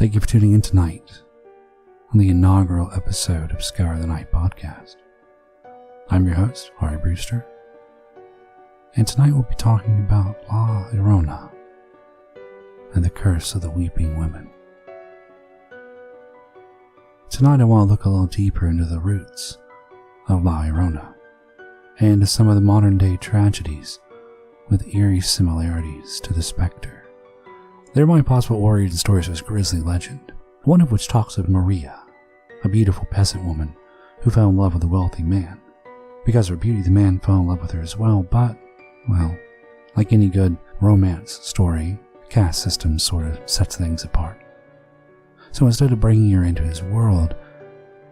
Thank you for tuning in tonight on the inaugural episode of Scour The Night podcast. I'm your host, Ari Brewster, and tonight we'll be talking about Llorona and the curse of the weeping women. Tonight I want to look a little deeper into the roots of Llorona and into some of the modern day tragedies with eerie similarities to the specter. There are many possible origin stories of this grisly legend, one of which talks of Maria, a beautiful peasant woman who fell in love with a wealthy man. Because of her beauty, the man fell in love with her as well, but, well, like any good romance story, the caste system sort of sets things apart. So instead of bringing her into his world,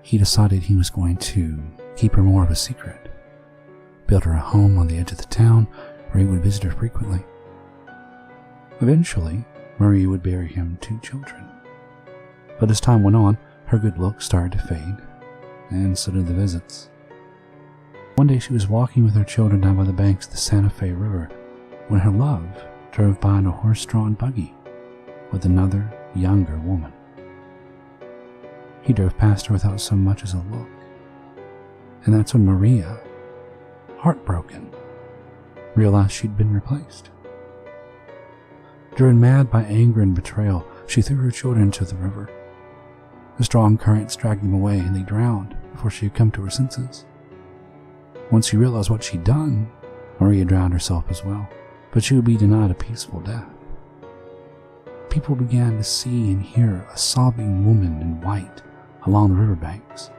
he decided he was going to keep her more of a secret, build her a home on the edge of the town where he would visit her frequently. Eventually, Maria would bear him 2 children. But as time went on, her good looks started to fade, and so did the visits. One day she was walking with her children down by the banks of the Santa Fe River when her love drove by in a horse-drawn buggy with another, younger woman. He drove past her without so much as a look, and that's when Maria, heartbroken, realized she'd been replaced. Driven mad by anger and betrayal, she threw her children into the river. The strong currents dragged them away and they drowned before she had come to her senses. Once she realized what she'd done, Maria drowned herself as well, but she would be denied a peaceful death. People began to see and hear a sobbing woman in white along the riverbanks.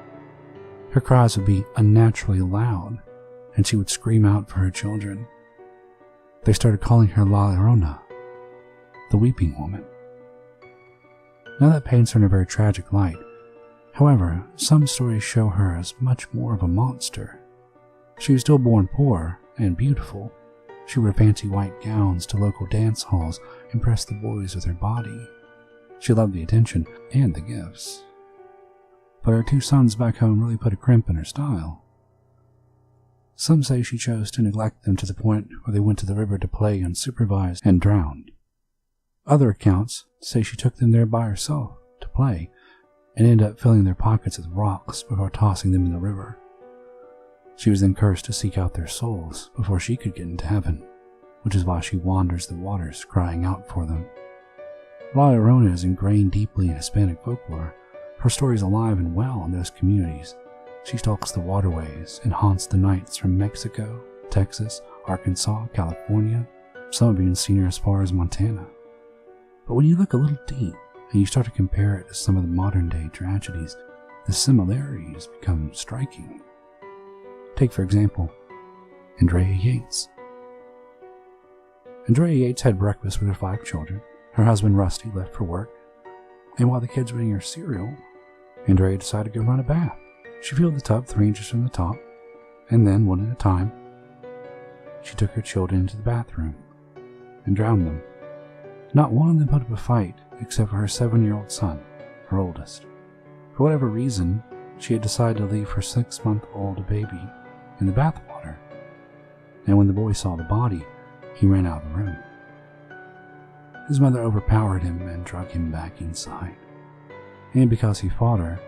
Her cries would be unnaturally loud, and she would scream out for her children. They started calling her Llorona, the weeping woman. Now that paints her in a very tragic light. However, some stories show her as much more of a monster. She was still born poor and beautiful. She wore fancy white gowns to local dance halls, impressed the boys with her body. She loved the attention and the gifts. But her 2 sons back home really put a crimp in her style. Some say she chose to neglect them to the point where they went to the river to play unsupervised and drowned. Other accounts say she took them there by herself to play and ended up filling their pockets with rocks before tossing them in the river. She was then cursed to seek out their souls before she could get into heaven, which is why she wanders the waters crying out for them. Llorona is ingrained deeply in Hispanic folklore. Her story is alive and well in those communities. She stalks the waterways and haunts the nights from Mexico, Texas, Arkansas, California. Some have even seen her as far as Montana. But when you look a little deep and you start to compare it to some of the modern day tragedies, the similarities become striking. Take, for example, Andrea Yates. Andrea Yates had breakfast with her 5 children. Her husband Rusty left for work, and while the kids were eating her cereal, Andrea decided to go run a bath. She filled the tub 3 inches from the top, and then, one at a time, she took her children into the bathroom and drowned them. Not one of them put up a fight except for her 7-year-old son, her oldest. For whatever reason, she had decided to leave her 6-month-old baby in the bathwater, and when the boy saw the body, he ran out of the room. His mother overpowered him and drug him back inside, and because he fought her,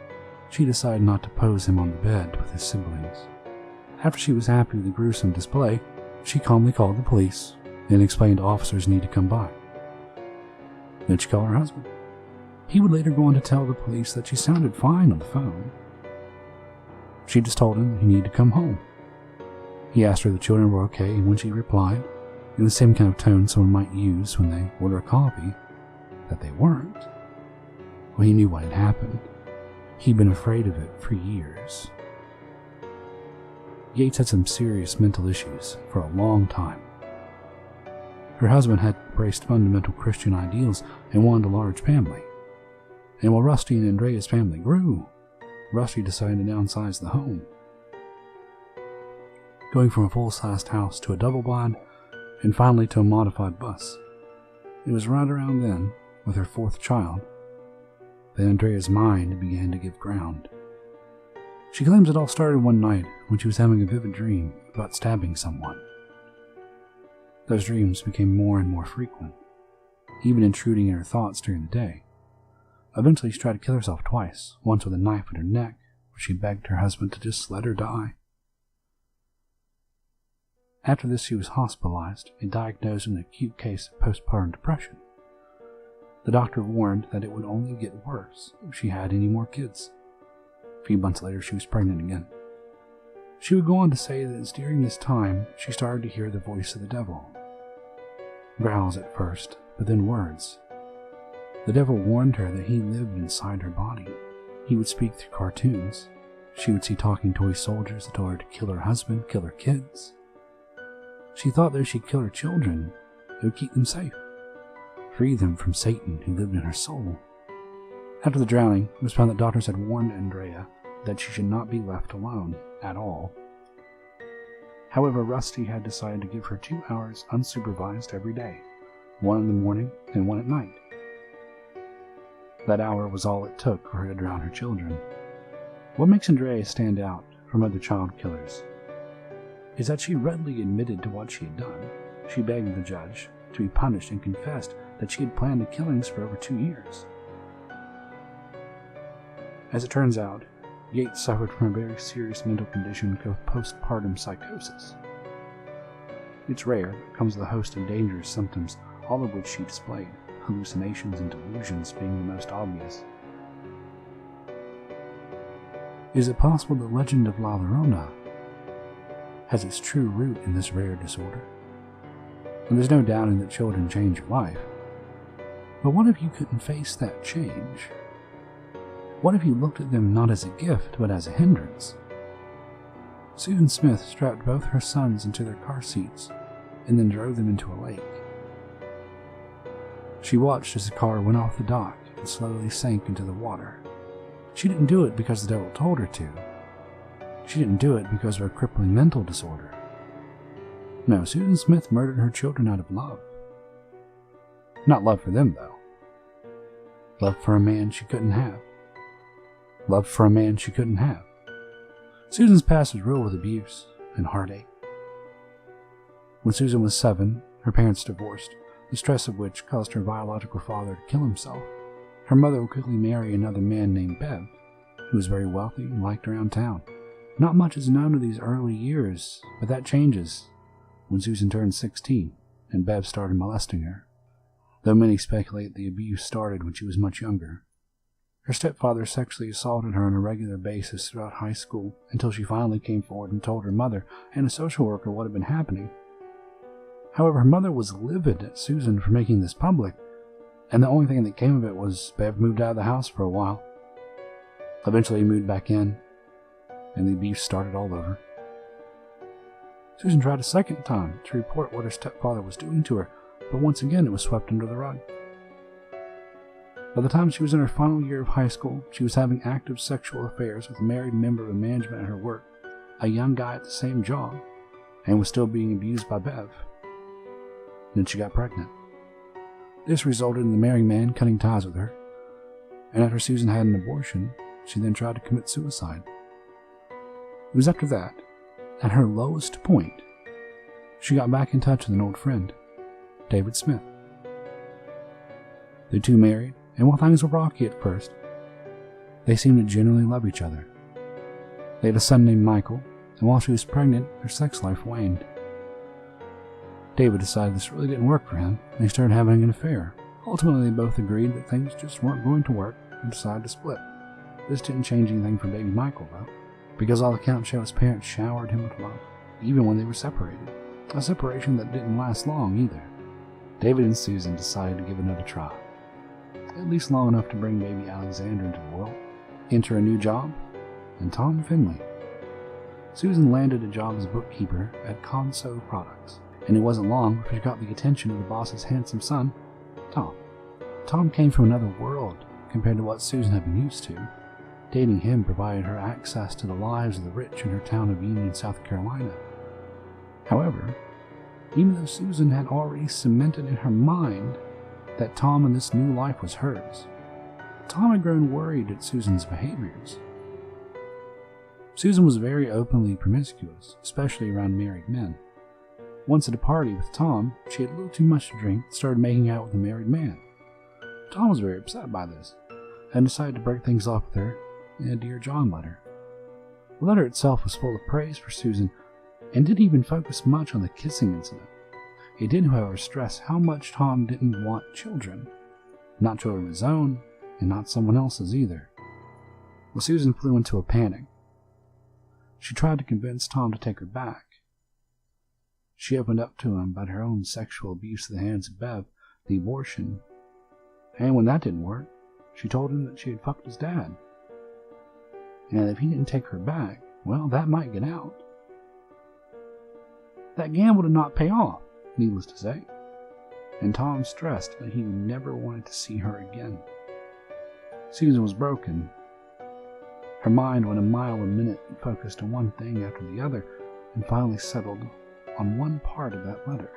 she decided not to pose him on the bed with his siblings. After she was happy with the gruesome display, she calmly called the police and explained officers need to come by. Then she called her husband. He would later go on to tell the police that she sounded fine on the phone. She just told him he needed to come home. He asked her if the children were okay, and when she replied, in the same kind of tone someone might use when they order a coffee, that they weren't, well, he knew what had happened. He'd been afraid of it for years. Yates had some serious mental issues for a long time. Her husband had embraced fundamental Christian ideals and wanted a large family. And while Rusty and Andrea's family grew, Rusty decided to downsize the home, going from a full-sized house to a double-wide and finally to a modified bus. It was right around then, with her 4th child, that Andrea's mind began to give ground. She claims it all started one night when she was having a vivid dream about stabbing someone. Those dreams became more and more frequent, even intruding in her thoughts during the day. Eventually, she tried to kill herself twice, once with a knife at her neck, where she begged her husband to just let her die. After this, she was hospitalized and diagnosed with an acute case of postpartum depression. The doctor warned that it would only get worse if she had any more kids. A few months later, she was pregnant again. She would go on to say that during this time, she started to hear the voice of the devil. Growls at first, but then words. The devil warned her that he lived inside her body. He would speak through cartoons. She would see talking toy soldiers that told her to kill her husband, kill her kids. She thought that if she'd kill her children, it would keep them safe, free them from Satan who lived in her soul. After the drowning, it was found that doctors had warned Andrea that she should not be left alone at all. However, Rusty had decided to give her 2 hours unsupervised every day, 1 in the morning and 1 at night. That hour was all it took for her to drown her children. What makes Andrea stand out from other child killers is that she readily admitted to what she had done. She begged the judge to be punished and confessed that she had planned the killings for over 2 years. As it turns out, Yates suffered from a very serious mental condition called postpartum psychosis. It's rare, but comes with a host of dangerous symptoms, all of which she displayed, hallucinations and delusions being the most obvious. Is it possible the legend of La Llorona has its true root in this rare disorder? And there's no doubting that children change your life. But what if you couldn't face that change? What if you looked at them not as a gift, but as a hindrance? Susan Smith strapped both her sons into their car seats and then drove them into a lake. She watched as the car went off the dock and slowly sank into the water. She didn't do it because the devil told her to. She didn't do it because of her crippling mental disorder. No, Susan Smith murdered her children out of love. Not love for them, though. Love for a man she couldn't have. Love for a man she couldn't have. Susan's past was riddled with abuse and heartache. When Susan was 7, her parents divorced, the stress of which caused her biological father to kill himself. Her mother would quickly marry another man named Bev, who was very wealthy and liked around town. Not much is known of these early years, but that changes when Susan turned 16 and Bev started molesting her, though many speculate the abuse started when she was much younger. Her stepfather sexually assaulted her on a regular basis throughout high school until she finally came forward and told her mother and a social worker what had been happening. However, her mother was livid at Susan for making this public, and the only thing that came of it was Bev moved out of the house for a while. Eventually he moved back in, and the abuse started all over. Susan tried a second time to report what her stepfather was doing to her, but once again it was swept under the rug. By the time she was in her final year of high school, she was having active sexual affairs with a married member of management at her work, a young guy at the same job, and was still being abused by Bev. Then she got pregnant. This resulted in the married man cutting ties with her, and after Susan had an abortion, she then tried to commit suicide. It was after that, at her lowest point, she got back in touch with an old friend, David Smith. The two married, and while things were rocky at first, they seemed to genuinely love each other. They had a son named Michael, and while she was pregnant, their sex life waned. David decided this really didn't work for him, and they started having an affair. Ultimately, they both agreed that things just weren't going to work and decided to split. This didn't change anything for baby Michael, though, because all accounts show his parents showered him with love, even when they were separated. A separation that didn't last long, either. David and Susan decided to give it another try. At least long enough to bring baby Alexander into the world, enter a new job, and Tom Finley. Susan landed a job as bookkeeper at Conso Products, and it wasn't long before she got the attention of the boss's handsome son, Tom. Tom came from another world compared to what Susan had been used to. Dating him provided her access to the lives of the rich in her town of Union, South Carolina. However, even though Susan had already cemented in her mind that Tom and this new life was hers, Tom had grown worried at Susan's behaviors. Susan was very openly promiscuous, especially around married men. Once at a party with Tom, she had a little too much to drink and started making out with a married man. Tom was very upset by this. and decided to break things off with her in a Dear John letter. The letter itself was full of praise for Susan and didn't even focus much on the kissing incident. It did, however, stress how much Tom didn't want children. Not children of his own, and not someone else's either. Well, Susan flew into a panic. She tried to convince Tom to take her back. She opened up to him about her own sexual abuse at the hands of Bev, the abortion, and when that didn't work, she told him that she had fucked his dad. And if he didn't take her back, well, that might get out. That gamble did not pay off, needless to say, and Tom stressed that he never wanted to see her again. Susan was broken. Her mind went a mile a minute and focused on one thing after the other, and finally settled on one part of that letter.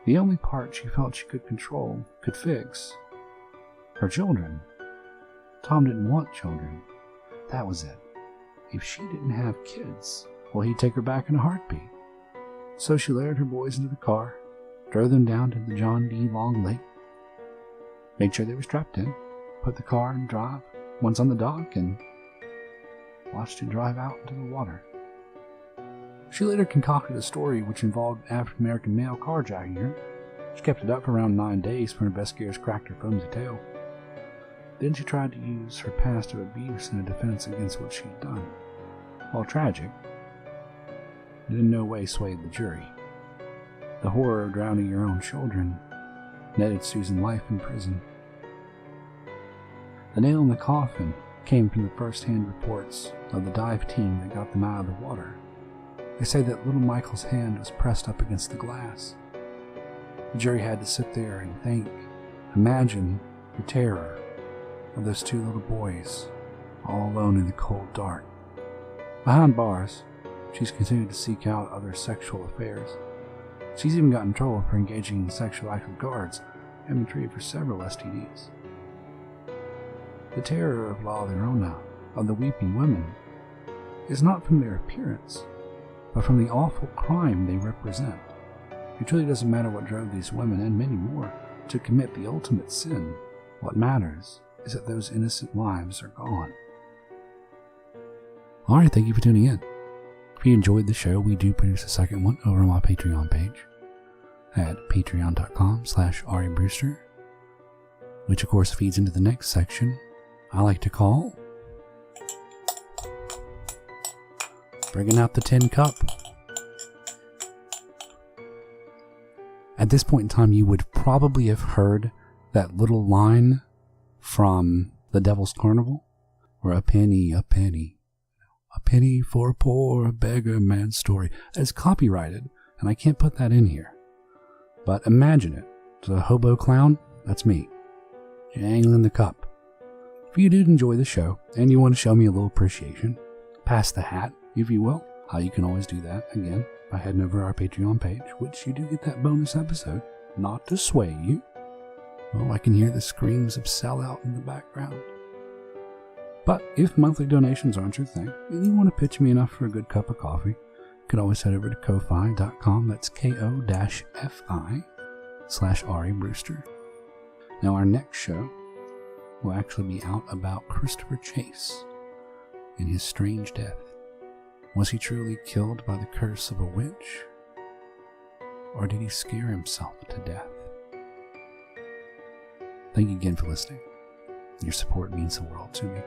The only part she felt she could control, could fix. Her children. Tom didn't want children. That was it. If she didn't have kids, well, he'd take her back in a heartbeat. So she loaded her boys into the car, drove them down to the John D. Long Lake, made sure they were strapped in, put the car in drive once on the dock, and watched it drive out into the water. She later concocted a story which involved an African-American male carjacking her. She kept it up for around 9 days when her investigators cracked her flimsy tale. Then she tried to use her past of abuse in a defense against what she'd done. While tragic, it in no way swayed the jury. The horror of drowning your own children netted Susan life in prison. The nail in the coffin came from the first-hand reports of the dive team that got them out of the water. They say that little Michael's hand was pressed up against the glass. The jury had to sit there and think, imagine the terror of those two little boys, all alone in the cold dark. Behind bars, she's continued to seek out other sexual affairs. She's even gotten in trouble for engaging in sexual acts with guards and been treated for several STDs. The terror of La Llorona, of the weeping women, is not from their appearance, but from the awful crime they represent. It really doesn't matter what drove these women, and many more, to commit the ultimate sin. What matters is that those innocent lives are gone. Alright, thank you for tuning in. If you enjoyed the show, we do produce a second one over on my Patreon page at patreon.com/aribrewster, which of course feeds into the next section I like to call Bringing Out the Tin Cup. At this point in time, you would probably have heard that little line from The Devil's Carnival, or a penny for a poor beggar man's story. It's copyrighted, and I can't put that in here. But imagine it. It's a hobo clown. That's me, jangling the cup. If you did enjoy the show, and you want to show me a little appreciation, pass the hat, if you will, you can always do that, again, by heading over to our Patreon page, which you do get that bonus episode, not to sway you. Well, I can hear the screams of sellout in the background. But if monthly donations aren't your thing, and you want to pitch me enough for a good cup of coffee, you can always head over to ko-fi.com, that's ko-fi/Ari Brewster. Now our next show will actually be out about Christopher Chase and his strange death. Was he truly killed by the curse of a witch? Or did he scare himself to death? Thank you again for listening. Your support means the world to me.